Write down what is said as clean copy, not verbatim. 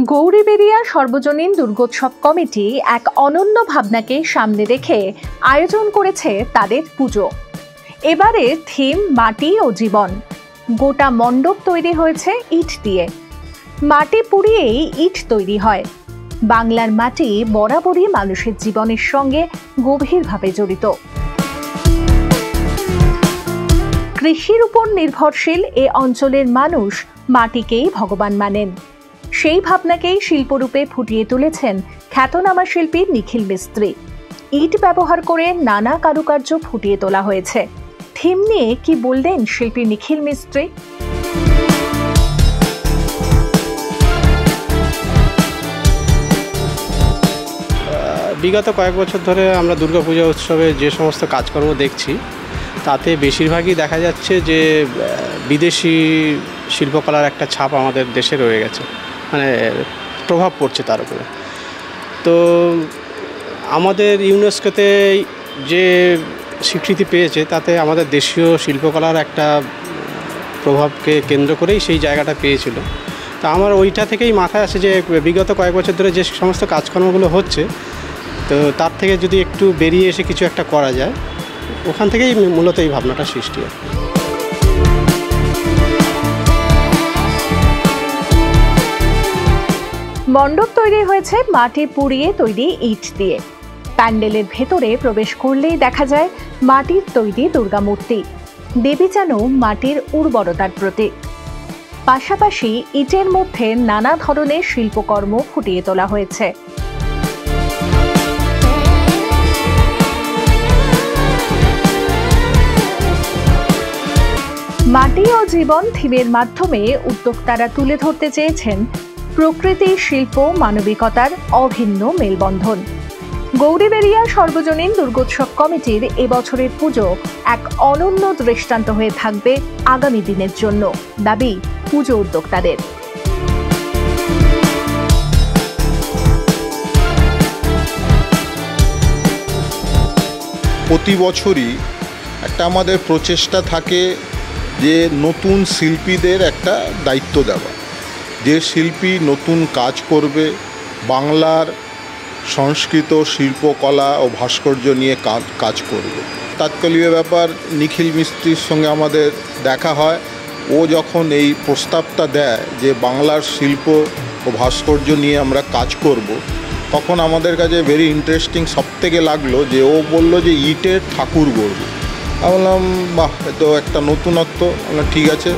গৌরীবেড়িয়া সর্বজনীন দুর্গোৎসব কমিটি এক অনন্য ভাবনাকে সামনে রেখে আয়োজন করেছে তাদের পুজো। এবারে থিম মাটি ও জীবন। গোটা মণ্ডপ তৈরি হয়েছে ইট দিয়ে। মাটি পুড়িয়েই ইট তৈরি হয়। বাংলার মাটি বরাবরই মানুষের জীবনের সঙ্গে গভীরভাবে জড়িত। কৃষির উপর নির্ভরশীল এ অঞ্চলের মানুষ মাটিকেই ভগবান মানেন। সেই ভাবনাকেই শিল্পরূপে ফুটিয়ে তুলেছেন খ্যাতনামা শিল্পী নিখিল মিস্ত্রি। ইট ব্যবহার করে নানা কারুকার্য ফুটিয়ে তোলা হয়েছে। থিম নিয়ে কি বললেন শিল্পী নিখিল মিস্ত্রি? বিগত কয়েক বছর ধরে আমরা দুর্গাপূজা উৎসবে যে সমস্ত কাজকর্ম দেখছি তাতে বেশিরভাগই দেখা যাচ্ছে যে বিদেশি শিল্পকলার একটা ছাপ আমাদের দেশে রয়ে গেছে, মানে প্রভাব পড়ছে তার উপরে। তো আমাদের ইউনেস্কোতে যে স্বীকৃতি পেয়েছে তাতে আমাদের দেশীয় শিল্পকলার একটা প্রভাবকে কেন্দ্র করেই সেই জায়গাটা পেয়েছিল। তো আমার ওইটা থেকেই মাথায় আসে যে বিগত কয়েক বছর ধরে যে সমস্ত কাজকর্মগুলো হচ্ছে, তো তার থেকে যদি একটু বেরিয়ে এসে কিছু একটা করা যায়, ওখান থেকেই মূলত এই ভাবনাটা সৃষ্টি হয়। মণ্ডপ তৈরি হয়েছে মাটি পুড়িয়ে তৈরি ইট দিয়ে। প্যান্ডেলের ভেতরে প্রবেশ করলেই দেখা যায় মাটির তৈরি দুর্গামূর্তি। দেবী যেন মাটির উর্বরতার প্রতীক। পাশাপাশি ইটের মধ্যে নানা ধরনের শিল্পকর্ম ফুটিয়ে তোলা হয়েছে। মাটি ও জীবন থিমের মাধ্যমে উদ্যোক্তারা তুলে ধরতে চেয়েছেন প্রকৃতি, শিল্প, মানবিকতার অভিন্ন মেলবন্ধন। গৌরীবেড়িয়া সর্বজনীন দুর্গোৎসব কমিটির এবছরের পুজো এক অনন্য দৃষ্টান্ত হয়ে থাকবে আগামী দিনের জন্য, দাবি পুজো উদ্যোক্তাদের। প্রতি বছরই একটা আমাদের প্রচেষ্টা থাকে যে নতুন শিল্পীদের একটা দায়িত্ব দেওয়া, যে শিল্পী নতুন কাজ করবে, বাংলার সংস্কৃত শিল্পকলা ও ভাস্কর্য নিয়ে কাজ করবে। তাৎকালীয় ব্যাপার, নিখিল মিস্ত্রির সঙ্গে আমাদের দেখা হয়। ও যখন এই প্রস্তাবটা দেয় যে বাংলার শিল্প ও ভাস্কর্য নিয়ে আমরা কাজ করব, তখন আমাদের কাছে ভেরি ইন্টারেস্টিং সবথেকে লাগলো যে ও বললো যে ইটের ঠাকুর গড়বে। আমি বললাম বাহ, এ তো একটা নতুনত্ব। ঠিক আছে।